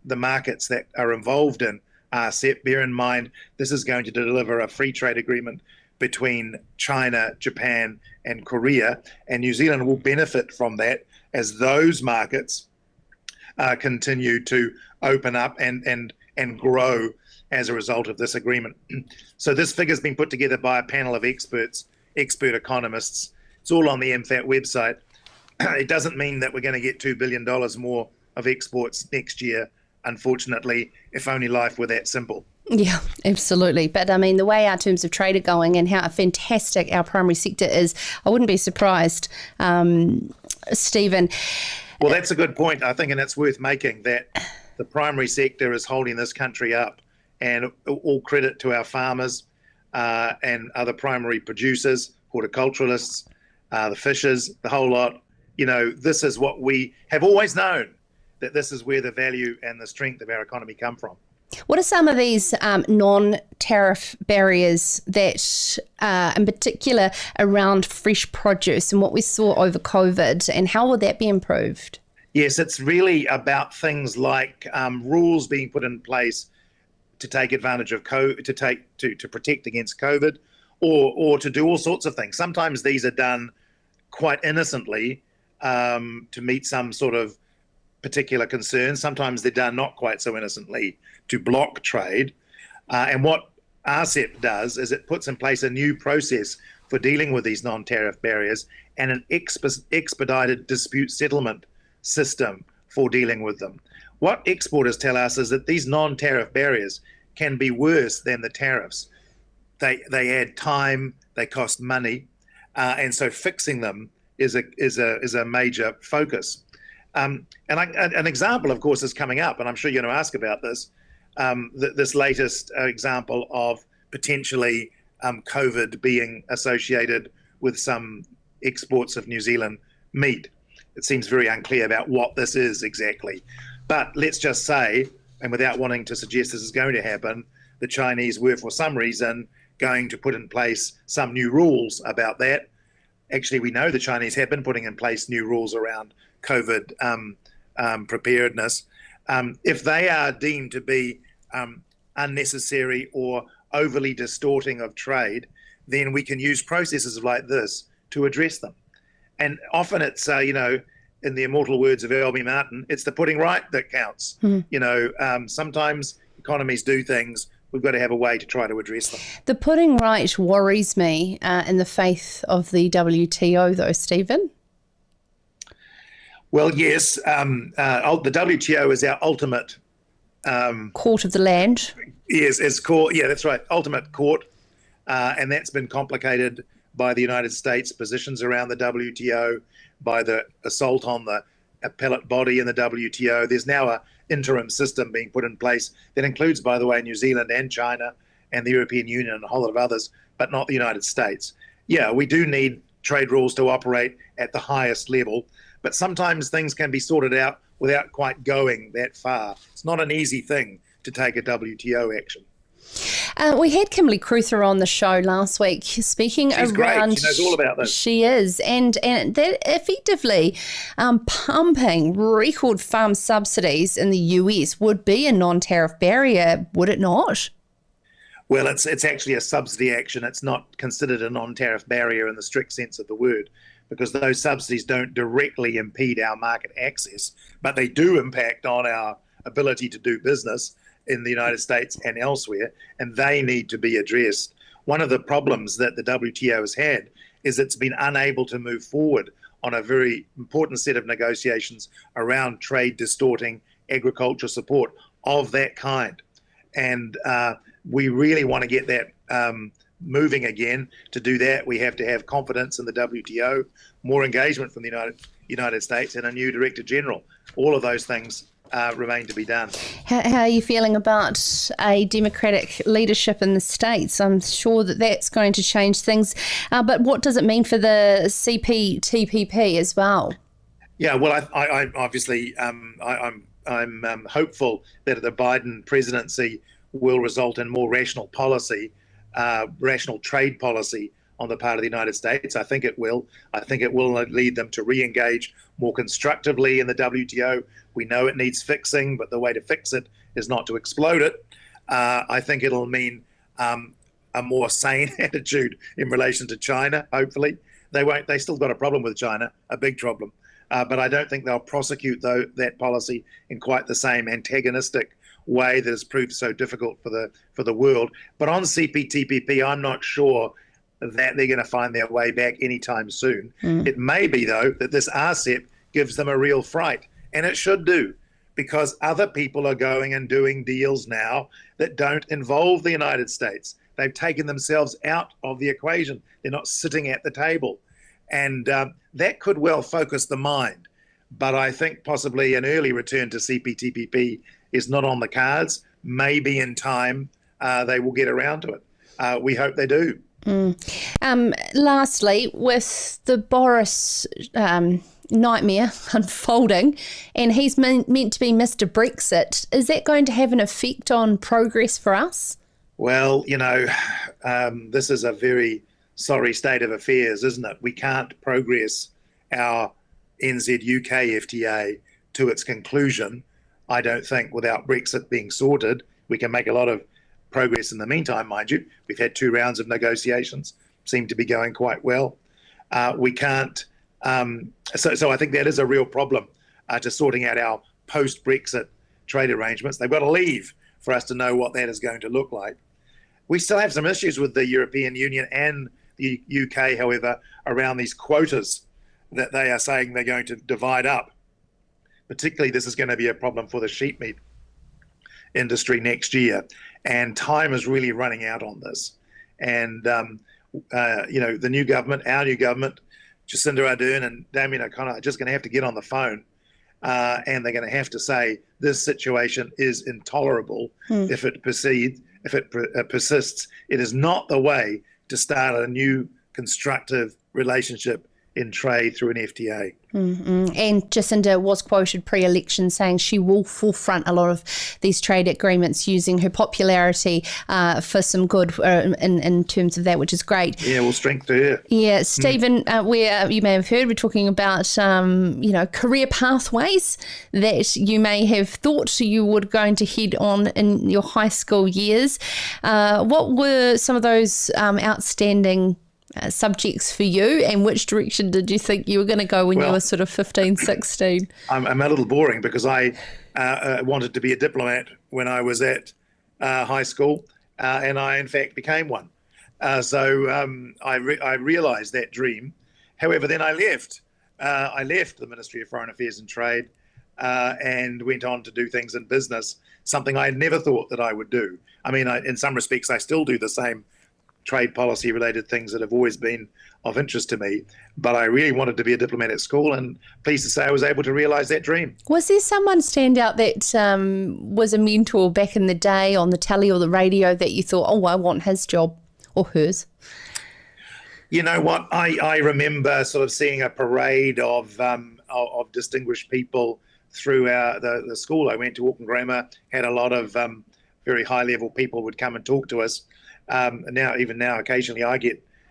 the markets that are involved in RCEP. Bear in mind, this is going to deliver a free trade agreement between China, Japan, and Korea, and New Zealand will benefit from that as those markets continue to open up and grow as a result of this agreement. So this figure's been put together by a panel of expert economists. It's all on the MFAT website. It doesn't mean that we're going to get $2 billion more of exports next year, unfortunately, if only life were that simple. Yeah, absolutely. But I mean, the way our terms of trade are going and how fantastic our primary sector is, I wouldn't be surprised, Stephen. Well, that's a good point, I think, and it's worth making, that the primary sector is holding this country up. And all credit to our farmers and other primary producers, horticulturalists, the fishers, the whole lot. You know, this is what we have always known, that this is where the value and the strength of our economy come from. What are some of these non-tariff barriers that, in particular, around fresh produce and what we saw over COVID, and how will that be improved? Yes, it's really about things like rules being put in place to take advantage of to protect against COVID, or to do all sorts of things. Sometimes these are done quite innocently to meet some sort of particular concern. Sometimes they're done not quite so innocently to block trade. And what RCEP does is it puts in place a new process for dealing with these non-tariff barriers and an expedited dispute settlement system for dealing with them. What exporters tell us is that these non-tariff barriers can be worse than the tariffs. They add time, they cost money, and so fixing them is a major focus. And an example, of course, is coming up, and I'm sure you're going to ask about this. This latest example of potentially COVID being associated with some exports of New Zealand meat. It seems very unclear about what this is exactly. But let's just say, and without wanting to suggest this is going to happen, the Chinese were, for some reason, going to put in place some new rules about that. Actually, we know the Chinese have been putting in place new rules around COVID preparedness. If they are deemed to be unnecessary or overly distorting of trade, then we can use processes like this to address them. And often it's, in the immortal words of L.B. Martin, it's the putting right that counts. Sometimes economies do things. We've got to have a way to try to address them. The putting right worries me in the faith of the WTO, though, Stephen. Well, yes. The WTO is our ultimate court of the land. Yes, it's court. Yeah, that's right. Ultimate court. And that's been complicated by the United States positions around the WTO, by the assault on the appellate body in the WTO. There's now an interim system being put in place that includes, by the way, New Zealand and China and the European Union and a whole lot of others, but not the United States. Yeah, we do need trade rules to operate at the highest level, but sometimes things can be sorted out without quite going that far. It's not an easy thing to take a WTO action. We had Kimberly Cruther on the show last week speaking She's around. Great. She knows all about this. She is, and that effectively pumping record farm subsidies in the US would be a non-tariff barrier, would it not? Well, it's actually a subsidy action. It's not considered a non-tariff barrier in the strict sense of the word, because those subsidies don't directly impede our market access, but they do impact on our ability to do business in the United States and elsewhere, and they need to be addressed. One of the problems that the WTO has had is it's been unable to move forward on a very important set of negotiations around trade distorting agriculture support of that kind. And we really want to get that moving again. To do that, we have to have confidence in the WTO, more engagement from the United States, and a new Director General. All of those things remain to be done. How are you feeling about a democratic leadership in the States? I'm sure that that's going to change things. But what does it mean for the CPTPP as well? Yeah, well, I obviously I'm hopeful that the Biden presidency will result in more rational policy, rational trade policy on the part of the United States. I think it will. I think it will lead them to re-engage more constructively in the WTO. We know it needs fixing, but the way to fix it is not to explode it. I think it'll mean a more sane attitude in relation to China, hopefully. They still got a problem with China, a big problem. But I don't think they'll prosecute that policy in quite the same antagonistic way that has proved so difficult for the world. But on CPTPP, I'm not sure that they're going to find their way back anytime soon. It may be, though, that this RCEP gives them a real fright, and it should do, because other people are going and doing deals now that don't involve the United States. They've taken themselves out of the equation. They're not sitting at the table. And that could well focus the mind. But I think possibly an early return to CPTPP is not on the cards. Maybe in time they will get around to it. We hope they do. Lastly, with the Boris nightmare unfolding, and he's meant to be Mr. Brexit, is that going to have an effect on progress for us? Well, this is a very sorry state of affairs, isn't it? We can't progress our NZ-UK FTA to its conclusion, I don't think, without Brexit being sorted. We can make a lot of progress in the meantime, mind you. We've had 2 rounds of negotiations, seem to be going quite well. We can't, so I think that is a real problem to sorting out our post-Brexit trade arrangements. They've got to leave for us to know what that is going to look like. We still have some issues with the European Union and the UK, however, around these quotas that they are saying they're going to divide up. Particularly, this is going to be a problem for the sheep meat industry next year. And time is really running out on this. And, the new government, our new government, Jacinda Ardern and Damien O'Connor are just going to have to get on the phone and they're going to have to say this situation is intolerable if it persists. It is not the way to start a new constructive relationship in trade through an FTA. And Jacinda was quoted pre-election saying she will forefront a lot of these trade agreements, using her popularity for some good in terms of that, which is great. Yeah, well, strength to her. Yeah, Stephen, you may have heard, we're talking about, career pathways that you may have thought you were going to head on in your high school years. What were some of those outstanding subjects for you, and which direction did you think you were going to go when you were sort of 15, 16? I'm a little boring because I wanted to be a diplomat when I was at high school, and I in fact became one. So I realised that dream. However, then I left. I left the Ministry of Foreign Affairs and Trade and went on to do things in business, something I had never thought that I would do. I mean, in some respects, I still do the same trade policy related things that have always been of interest to me, but I really wanted to be a diplomat at school, and pleased to say I was able to realise that dream. Was there someone stand out that was a mentor back in the day on the telly or the radio that you thought, I want his job or hers? You know what? I remember sort of seeing a parade of distinguished people through the school I went to. Auckland Grammar had a lot of very high level people would come and talk to us. Now, occasionally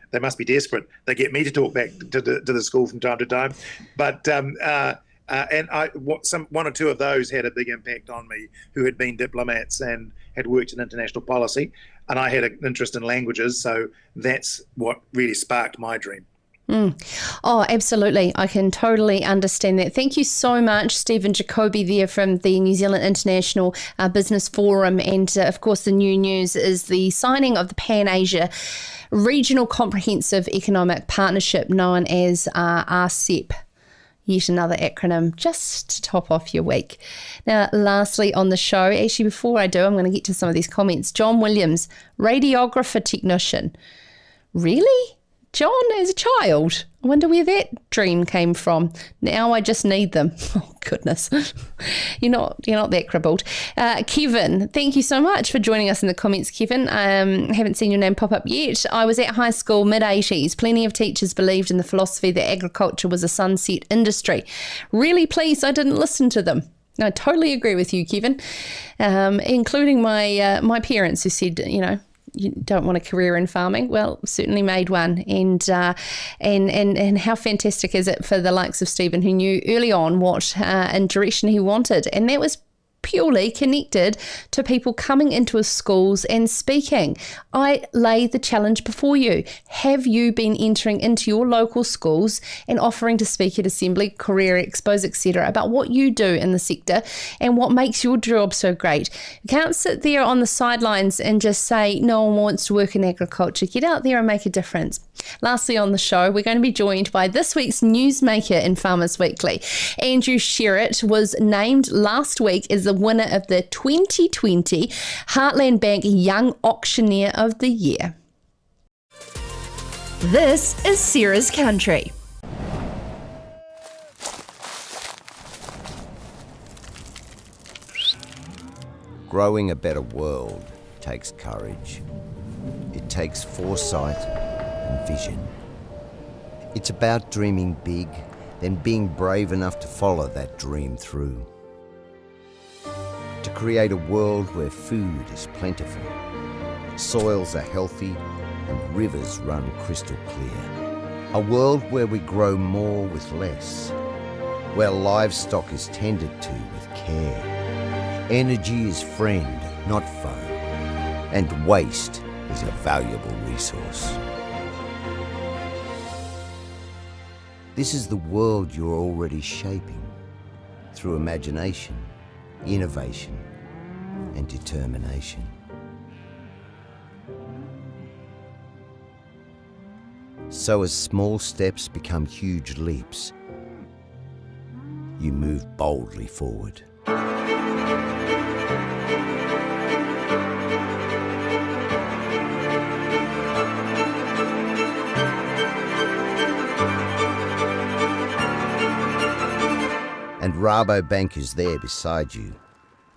they must be desperate. They get me to talk back to the school from time to time. But one or two of those had a big impact on me, who had been diplomats and had worked in international policy. And I had an interest in languages, so that's what really sparked my dream. Oh, absolutely. I can totally understand that. Thank you so much, Stephen Jacobi, there from the New Zealand International Business Forum. And of course, the new news is the signing of the Pan-Asia Regional Comprehensive Economic Partnership, known as RCEP. Yet another acronym just to top off your week. Now, lastly on the show, actually before I do, I'm going to get to some of these comments. John Williams, radiographer technician. Really? John, as a child? I wonder where that dream came from. Now I just need them. Oh, goodness. You're not that crippled. Kevin, thank you so much for joining us in the comments, Kevin. Haven't seen your name pop up yet. I was at high school mid-80s. Plenty of teachers believed in the philosophy that agriculture was a sunset industry. Really pleased I didn't listen to them. I totally agree with you, Kevin, including my parents who said, you don't want a career in farming. Well, certainly made one. And how fantastic is it for the likes of Stephen, who knew early on what and direction he wanted. And that was purely connected to people coming into his schools and speaking. I lay the challenge before you. Have you been entering into your local schools and offering to speak at assembly, career expos, etc., about what you do in the sector and what makes your job so great? You can't sit there on the sidelines and just say no one wants to work in agriculture. Get out there and make a difference. Lastly on the show, we're going to be joined by this week's newsmaker in Farmers Weekly. Andrew Sherratt was named last week as the winner of the 2020 Heartland Bank Young Auctioneer of the Year. This is Sarah's Country. Growing a better world takes courage. It takes foresight and vision. It's about dreaming big, then being brave enough to follow that dream through. To create a world where food is plentiful, soils are healthy, and rivers run crystal clear. A world where we grow more with less, where livestock is tended to with care. Energy is friend, not foe, and waste is a valuable resource. This is the world you're already shaping through imagination, innovation, and determination. So as small steps become huge leaps, you move boldly forward. And Rabobank is there beside you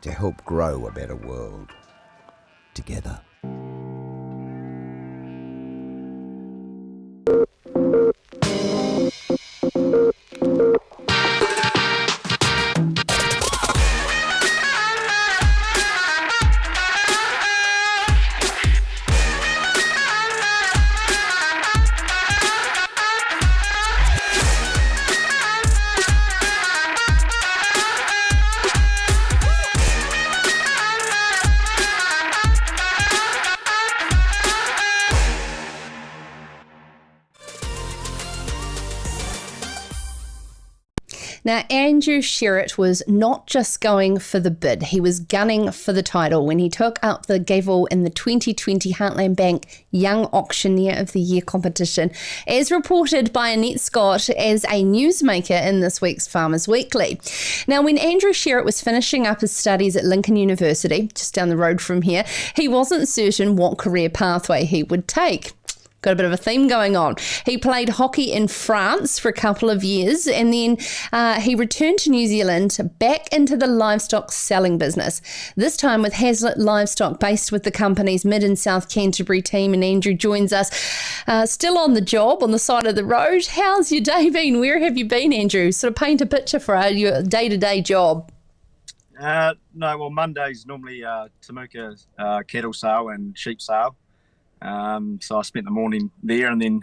to help grow a better world together. Now, Andrew Sherratt was not just going for the bid, he was gunning for the title when he took up the gavel in the 2020 Heartland Bank Young Auctioneer of the Year competition, as reported by Annette Scott as a newsmaker in this week's Farmers Weekly. Now, when Andrew Sherratt was finishing up his studies at Lincoln University, just down the road from here, he wasn't certain what career pathway he would take. Got a bit of a theme going on. He played hockey in France for a couple of years, and then he returned to New Zealand back into the livestock selling business, this time with Hazlitt Livestock, based with the company's Mid and South Canterbury team. And Andrew joins us still on the job, on the side of the road. How's your day been? Where have you been, Andrew? Sort of paint a picture for your day-to-day job. No, well, Monday's normally Temuka cattle sale and sheep sale. So I spent the morning there and then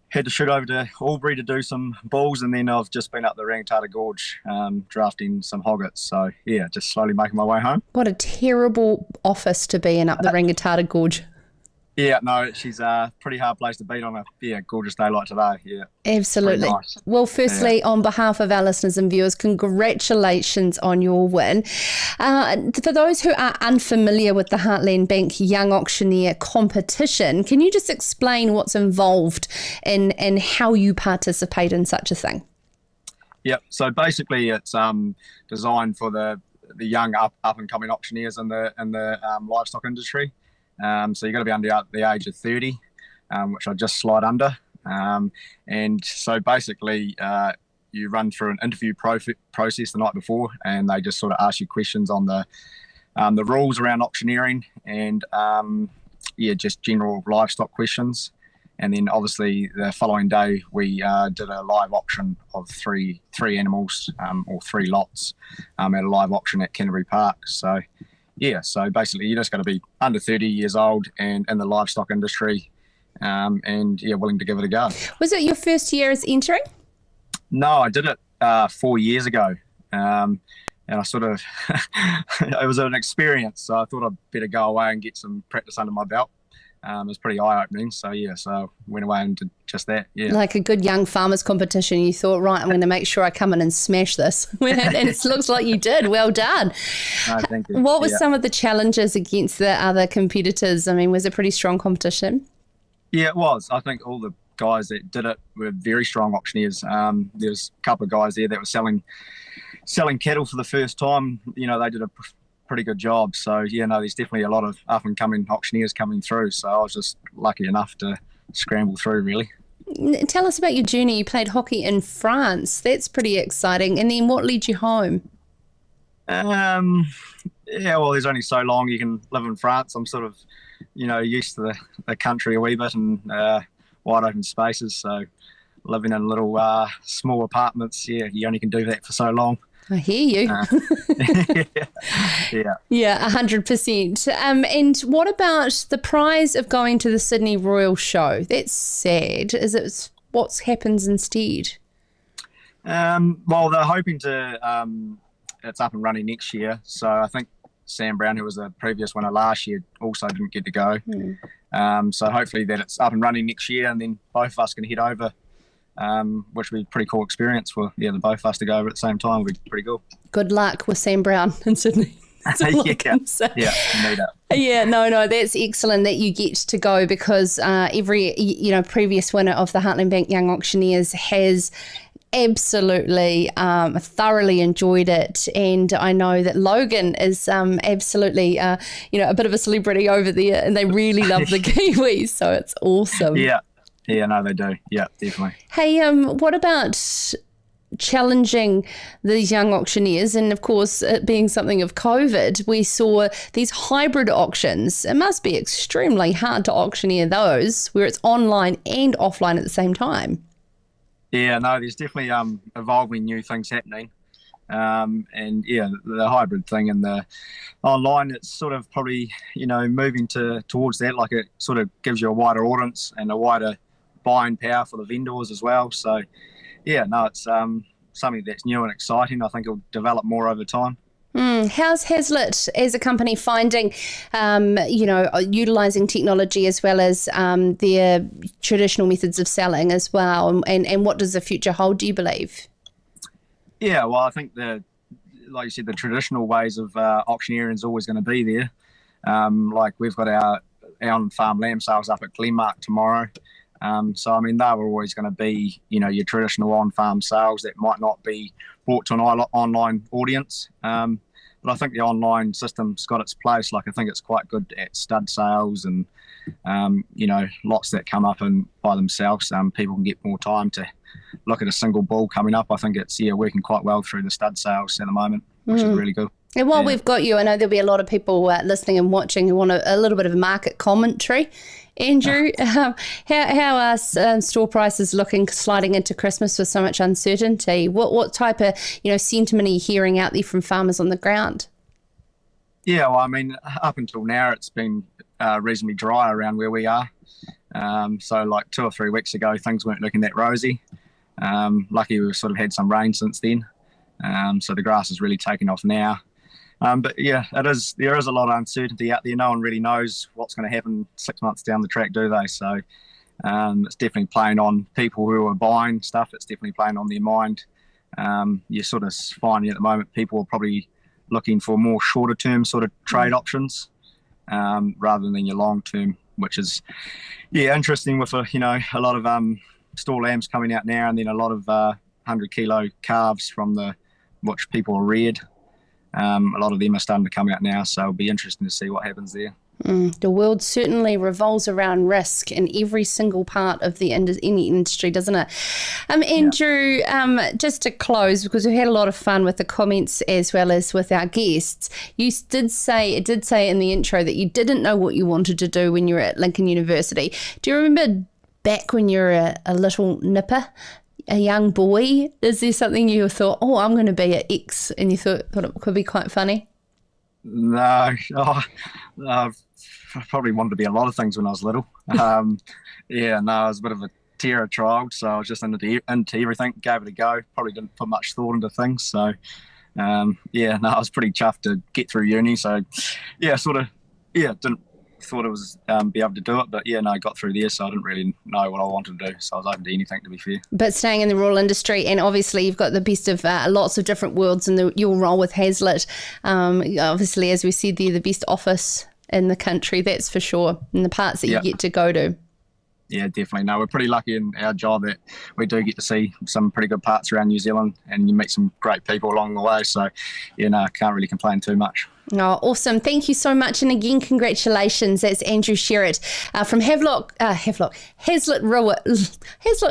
had to shoot over to Albury to do some bulls, and then I've just been up the Rangitata Gorge drafting some hoggets. So, yeah, just slowly making my way home. What a terrible office to be in, up the Rangitata Gorge. Yeah, no, she's a pretty hard place to beat on a gorgeous day like today. Yeah, absolutely. Nice. Well, firstly, on behalf of our listeners and viewers, congratulations on your win. For those who are unfamiliar with the Heartland Bank Young Auctioneer competition, can you just explain what's involved and how you participate in such a thing? Yep. So basically, it's designed for the young up and coming auctioneers in the livestock industry. So you've got to be under the age of 30, which I just slide under. And so basically you run through an interview process the night before, and they just sort of ask you questions on the rules around auctioneering and, just general livestock questions. And then obviously the following day we did a live auction of three animals, or 3 lots, at a live auction at Canterbury Park. So yeah, so basically you just got to be under 30 years old and in the livestock industry, and willing to give it a go. Was it your first year as entering? No, I did it 4 years ago. And I sort of, it was an experience, so I thought I'd better go away and get some practice under my belt. It was pretty eye-opening, so went away and did just that, Like a good young farmers competition, you thought, right, I'm going to make sure I come in and smash this. And it looks like you did. Well done. No, thank you. What were some of the challenges against the other competitors? I mean, was it pretty strong competition? Yeah, it was. I think all the guys that did it were very strong auctioneers. There was a couple of guys there that were selling cattle for the first time. They did a pretty good job. So there's definitely a lot of up and coming auctioneers coming through. So I was just lucky enough to scramble through, really. Tell us about your journey. You played hockey in France. That's pretty exciting. And then what led you home? There's only so long you can live in France. I'm sort of, used to the country a wee bit and wide open spaces. So living in little small apartments, you only can do that for so long. I hear you. Yeah, 100%. And what about the prize of going to the Sydney Royal Show? That's sad. Is it what happens instead? Well, they're hoping to. It's up and running next year. So I think Sam Brown, who was the previous winner last year, also didn't get to go. So hopefully that it's up and running next year, and then both of us can head over. Which would be a pretty cool experience for the both of us to go over at the same time. Would be pretty cool. Good luck with Sam Brown in Sydney. No, that's excellent that you get to go, because every previous winner of the Heartland Bank Young Auctioneers has absolutely thoroughly enjoyed it, and I know that Logan is absolutely a bit of a celebrity over there, and they really love the Kiwis, so it's awesome. Yeah, no, they do. Yeah, definitely. Hey, what about challenging these young auctioneers? And of course, it being something of COVID, we saw these hybrid auctions. It must be extremely hard to auctioneer those, where it's online and offline at the same time. Yeah, no, there's definitely evolving new things happening. And the hybrid thing and the online, it's sort of probably, moving towards that. Like, it sort of gives you a wider audience and a wider buying power for the vendors as well. So it's something that's new and exciting. I think it'll develop more over time. How's Hazlitt as a company finding utilising technology as well as their traditional methods of selling as well, and what does the future hold, do you believe? Yeah, well, I think like you said, the traditional ways of auctioneering is always going to be there. Like, we've got our on-farm lamb sales up at Glenmark tomorrow. So, I mean, they were always going to be, your traditional on-farm sales that might not be brought to an online audience. But I think the online system's got its place. Like, I think it's quite good at stud sales and, lots that come up and by themselves. People can get more time to look at a single bull coming up. I think it's, working quite well through the stud sales at the moment, which is really good. And while we've got you, I know there'll be a lot of people listening and watching who want a little bit of market commentary. Andrew, how are store prices looking sliding into Christmas with so much uncertainty? What type of sentiment are you hearing out there from farmers on the ground? Yeah, well, I mean, up until now it's been reasonably dry around where we are. So like 2 or 3 weeks ago, things weren't looking that rosy. Lucky we've sort of had some rain since then. So the grass is really taking off now. But there is a lot of uncertainty out there. No one really knows what's going to happen 6 months down the track, do they? So it's definitely playing on people who are buying stuff. It's definitely playing on their mind. You're sort of finding at the moment people are probably looking for more shorter term sort of trade options rather than your long term, which is interesting with a lot of store lambs coming out now, and then a lot of 100 kilo calves from which people are reared. A lot of them are starting to come out now, so it'll be interesting to see what happens there. The world certainly revolves around risk in every single part of any industry, doesn't it? Andrew, just to close, because we had a lot of fun with the comments as well as with our guests, it did say in the intro that you didn't know what you wanted to do when you were at Lincoln University. Do you remember back when you're a little nipper, a young boy? Is there something you thought, oh, I'm going to be an X, and you thought it could be quite funny? No, I probably wanted to be a lot of things when I was little. I was a bit of a terror child, so I was just into everything, gave it a go. Probably didn't put much thought into things, so I was pretty chuffed to get through uni. So didn't thought it was be able to do it, but I got through there, so I didn't really know what I wanted to do, so I was open to anything, to be fair. But staying in the rural industry, and obviously you've got the best of lots of different worlds in your role with Hazlitt. Obviously, as we said there, the best office in the country, that's for sure, in the parts that you get to go to. Yeah, definitely. No, we're pretty lucky in our job that we do get to see some pretty good parts around New Zealand, and you meet some great people along the way. So, I can't really complain too much. Oh, awesome. Thank you so much. And again, congratulations. That's Andrew Sherratt from Hazlitt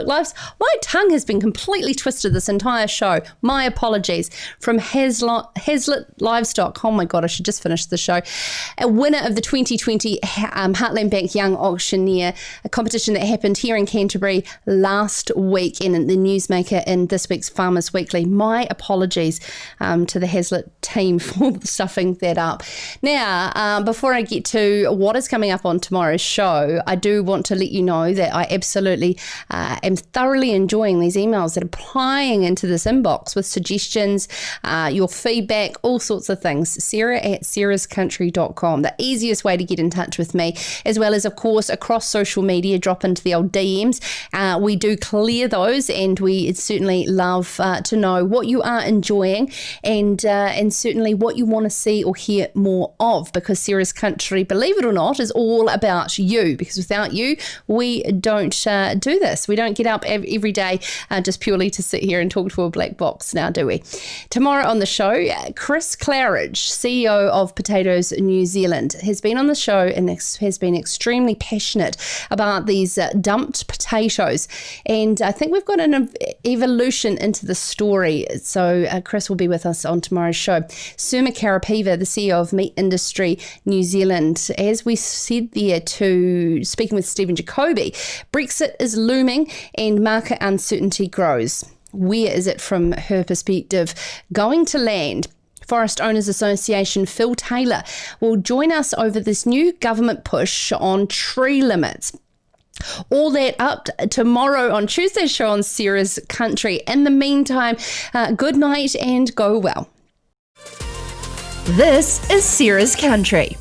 Lives. My tongue has been completely twisted this entire show. My apologies. From Hazlitt Livestock. Oh my God, I should just finish the show. A winner of the 2020 Heartland Bank Young Auctioneer, a competition that happened here in Canterbury last week, and the newsmaker in this week's Farmers Weekly. My apologies to the Hazlitt team for stuffing that up. Now, before I get to what is coming up on tomorrow's show, I do want to let you know that I absolutely am thoroughly enjoying these emails that are plying into this inbox with suggestions, your feedback, all sorts of things. Sarah@sarahscountry.com, the easiest way to get in touch with me, as well as, of course, across social media, drop into the old DMs. We do clear those, and we certainly love to know what you are enjoying, and certainly what you want to see or hear more of, because Sarah's Country, believe it or not, is all about you, because without you, we don't do this. We don't get up every day just purely to sit here and talk to a black box now, do we? Tomorrow on the show, Chris Claridge, CEO of Potatoes New Zealand, has been on the show and has been extremely passionate about these dumped potatoes, and I think we've got an evolution into the story. So Chris will be with us on tomorrow's show. Surma Karapiva, the CEO of Meat Industry New Zealand, as we said there, to speaking with Stephen Jacobi, Brexit is looming and market uncertainty grows. Where is it from her perspective? Going to land. Forest Owners Association Phil Taylor will join us over this new government push on tree limits. All that up tomorrow on Tuesday's show on Sarah's Country. In the meantime, good night and go well. This is Sarah's Country.